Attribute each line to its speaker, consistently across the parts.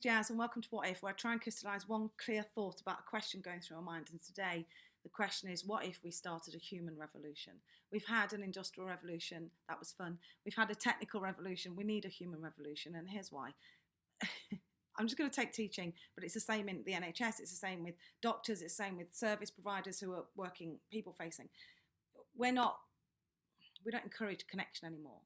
Speaker 1: Jazz, and welcome to What If, where I try and crystallise one clear thought about a question going through our mind. And today, the question is, what if we started a human revolution? We've had an industrial revolution, that was fun. We've had a technical revolution, we need a human revolution, and here's why. I'm just going to take teaching, but it's the same in the NHS, it's the same with doctors, it's the same with service providers who are working, people facing. We don't encourage connection anymore.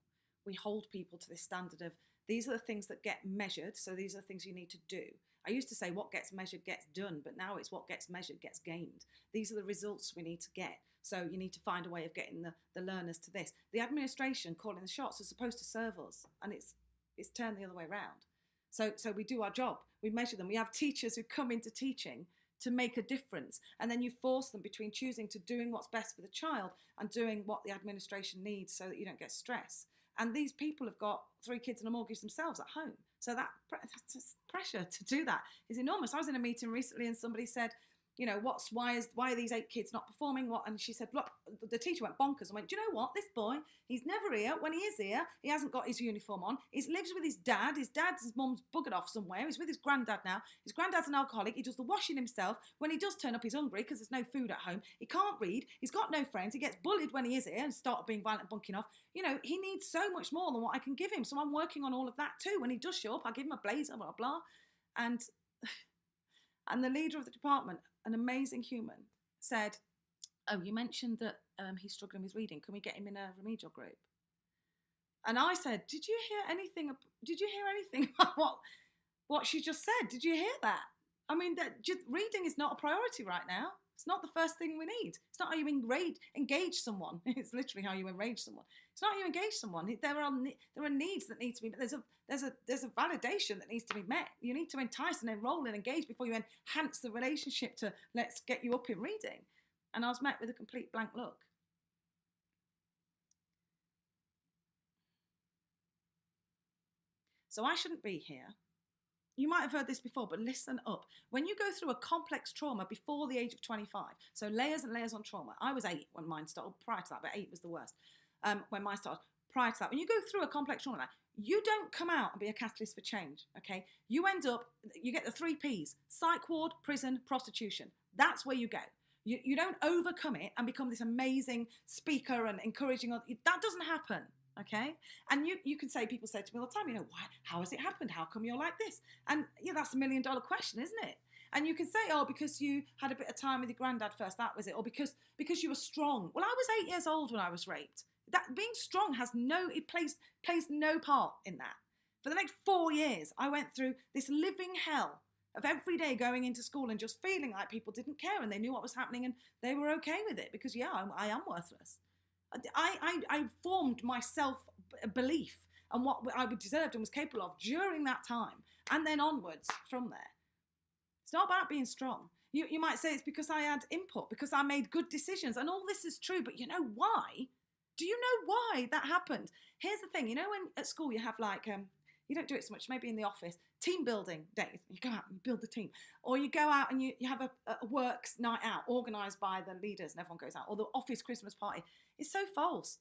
Speaker 1: We hold people to this standard of these are the things that get measured, so these are the things you need to do. I used to say what gets measured gets done, but now it's what gets measured gets gained. These are the results we need to get. So you need to find a way of getting the learners to this. The administration calling the shots are supposed to serve us, and it's turned the other way around. So we do our job, we measure them. We have teachers who come into teaching to make a difference, and then you force them between choosing to doing what's best for the child and doing what the administration needs so that you don't get stress. And these people have got 3 kids and a mortgage themselves at home. So that pressure to do that is enormous. I was in a meeting recently and somebody said, you know, why are these 8 kids not performing? And she said, look, the teacher went bonkers and went, do you know what? This boy, he's never here. When he is here, he hasn't got his uniform on. He lives with his dad. His mum's buggered off somewhere. He's with his granddad now. His granddad's an alcoholic. He does the washing himself. When he does turn up, he's hungry because there's no food at home. He can't read. He's got no friends. He gets bullied when he is here and started being violent and bunking off. You know, he needs so much more than what I can give him. So I'm working on all of that too. When he does show up, I give him a blazer, blah, blah. And the leader of the department, an amazing human, said, oh, you mentioned that he's struggling with reading. Can we get him in a remedial group? And I said, did you hear anything about what she just said? Did you hear that? I mean, reading is not a priority right now. It's not the first thing we need. It's not how you engage someone. It's literally how you enrage someone. It's not how you engage someone. There are needs that need to be met. There's a validation that needs to be met. You need to entice and enroll and engage before you enhance the relationship to let's get you up in reading. And I was met with a complete blank look. So I shouldn't be here. You might have heard this before, but listen up. When you go through a complex trauma before the age of 25, so layers and layers on trauma. I was 8 when mine started, prior to that, but 8 was the worst. When mine started, prior to that, when you go through a complex trauma, you don't come out and be a catalyst for change, okay? You get the 3 Ps, psych ward, prison, prostitution. That's where you go. You don't overcome it and become this amazing speaker and encouraging others. That doesn't happen. Okay, and people say to me all the time, you know, why? How has it happened? How come you're like this? And yeah, that's $1 million question, isn't it? And you can say, oh, because you had a bit of time with your granddad first, that was it, or because you were strong. Well, I was 8 years old when I was raped. That being strong plays no part in that. For the next 4 years, I went through this living hell of every day going into school and just feeling like people didn't care and they knew what was happening and they were okay with it because I am worthless. I formed my self-belief and what I deserved and was capable of during that time and then onwards from there. It's not about being strong. You might say it's because I had input, because I made good decisions, and all this is true, but you know why? Do you know why that happened? Here's the thing, you know when at school you have like, you don't do it so much, maybe in the office, team building days, you go out and you build the team, or you go out and you have a works night out organised by the leaders and everyone goes out, or the office Christmas party. It's so false.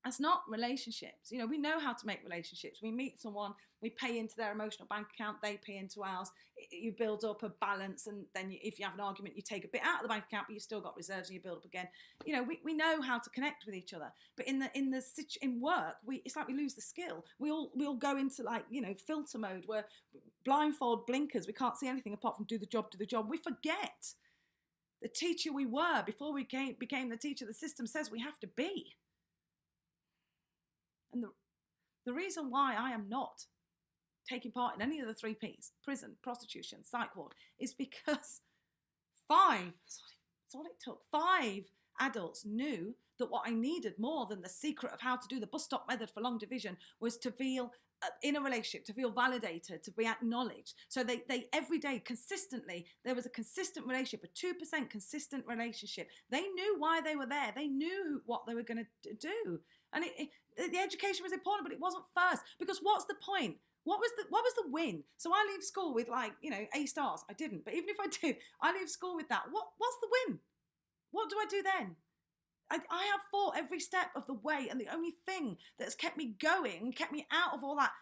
Speaker 1: That's not relationships. You know, we know how to make relationships. We meet someone, we pay into their emotional bank account, they pay into ours. You build up a balance, and then if you have an argument, you take a bit out of the bank account, but you've still got reserves, and you build up again. You know, we know how to connect with each other. But in work, it's like we lose the skill. We all go into like, you know, filter mode where blindfold blinkers. We can't see anything apart from do the job. We forget the teacher we were before we became the teacher the system says we have to be. And the reason why I am not taking part in any of the 3 Ps, prison, prostitution, psych ward, is because 5, that's all it took, 5 adults knew that what I needed more than the secret of how to do the bus stop method for long division was to feel in a relationship, to feel validated, to be acknowledged. So they every day, consistently, there was a consistent relationship, a 2% consistent relationship. They knew why they were there. They knew what they were going to do. And the education was important, but it wasn't first. Because what's the point? What was the win? So I leave school with like, you know, A stars. I didn't, but even if I did, I leave school with that. What's the win? What do I do then? I have fought every step of the way, and the only thing that's kept me going, kept me out of all that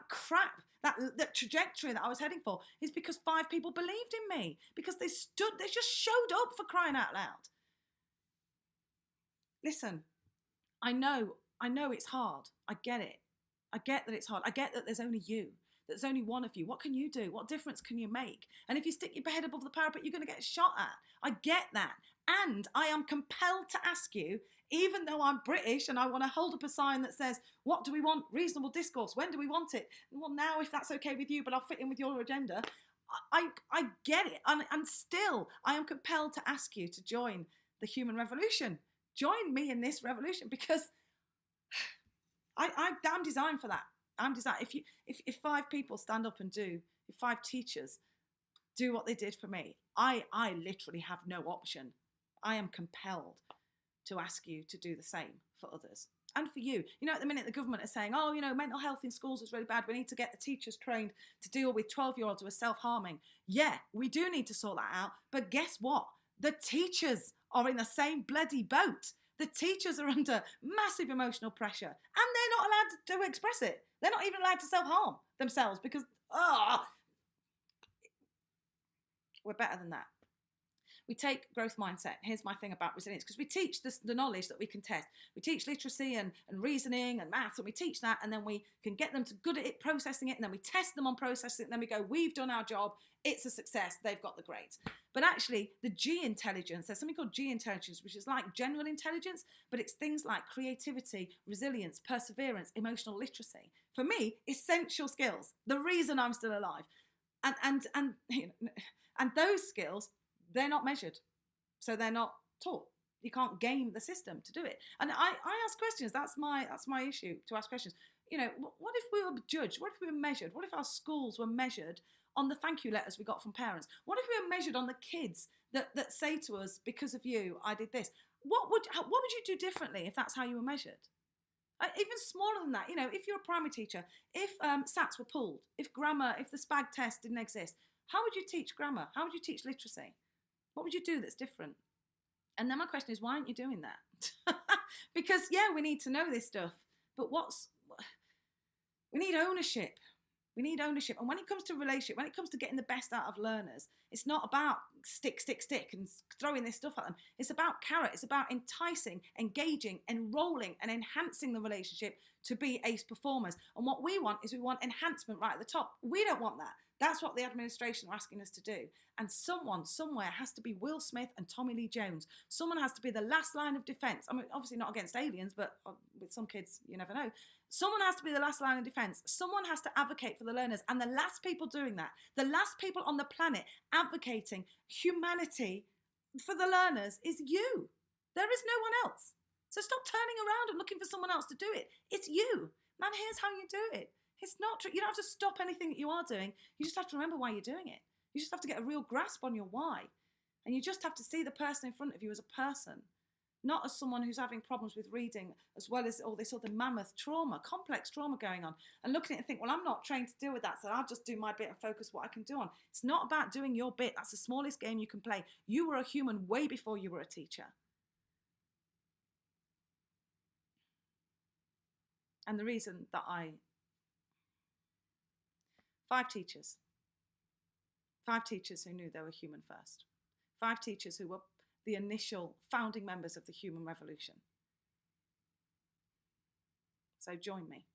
Speaker 1: crap that trajectory that I was heading for, is because 5 people believed in me, because they just showed up, for crying out loud. Listen, I know it's hard. I get it. I get that it's hard. I get that there's only you. There's only one of you. What can you do? What difference can you make? And if you stick your head above the parapet, you're going to get shot at. I get that. And I am compelled to ask you, even though I'm British and I want to hold up a sign that says, what do we want? Reasonable discourse. When do we want it? Well, now, if that's okay with you, but I'll fit in with your agenda. I get it. And still, I am compelled to ask you to join the human revolution. Join me in this revolution, because I'm designed for that. I'm designed. If 5 people stand up and if 5 teachers do what they did for me, I literally have no option. I am compelled to ask you to do the same for others and for you. You know, at the minute the government is saying, oh, you know, mental health in schools is really bad. We need to get the teachers trained to deal with 12-year-olds who are self-harming. Yeah, we do need to sort that out. But guess what? The teachers are in the same bloody boat. The teachers are under massive emotional pressure, and they're not allowed to express it. They're not even allowed to self-harm themselves, because, we're better than that. We take growth mindset. Here's my thing about resilience, because we teach the knowledge that we can test. We teach literacy and reasoning and maths, and we teach that, and then we can get them to good at it, processing it, and then we test them on processing it, and then we go, we've done our job, it's a success, they've got the grades. But actually, the G intelligence, there's something called G intelligence, which is like general intelligence, but it's things like creativity, resilience, perseverance, emotional literacy. For me, essential skills, the reason I'm still alive. And those skills, they're not measured, so they're not taught. You can't game the system to do it. And I ask questions. That's my issue, to ask questions. You know, what if we were judged? What if we were measured? What if our schools were measured on the thank you letters we got from parents? What if we were measured on the kids that say to us, because of you, I did this? What would you do differently if that's how you were measured? Even smaller than that, you know, if you're a primary teacher, if SATs were pulled, if grammar, if the SPAG test didn't exist, how would you teach grammar? How would you teach literacy? What would you do that's different? And then my question is, why aren't you doing that? Because, yeah, we need to know this stuff, but we need ownership. We need ownership. And when it comes to relationship, when it comes to getting the best out of learners, it's not about stick and throwing this stuff at them. It's about carrot. It's about enticing, engaging, enrolling, and enhancing the relationship to be ace performers. And what we want is enhancement right at the top. We don't want that. That's what the administration are asking us to do. And someone, somewhere, has to be Will Smith and Tommy Lee Jones. Someone has to be the last line of defence. I mean, obviously not against aliens, but with some kids, you never know. Someone has to be the last line of defence. Someone has to advocate for the learners. And the last people doing that, the last people on the planet advocating humanity for the learners, is you. There is no one else. So stop turning around and looking for someone else to do it. It's you. Man, here's how you do it. It's not true. You don't have to stop anything that you are doing. You just have to remember why you're doing it. You just have to get a real grasp on your why. And you just have to see the person in front of you as a person, not as someone who's having problems with reading, as well as all this other mammoth trauma, complex trauma going on, and looking at it and think, well, I'm not trained to deal with that, so I'll just do my bit and focus what I can do on. It's not about doing your bit. That's the smallest game you can play. You were a human way before you were a teacher. And the reason that 5 teachers who knew they were human first. 5 teachers who were the initial founding members of the human revolution. So join me.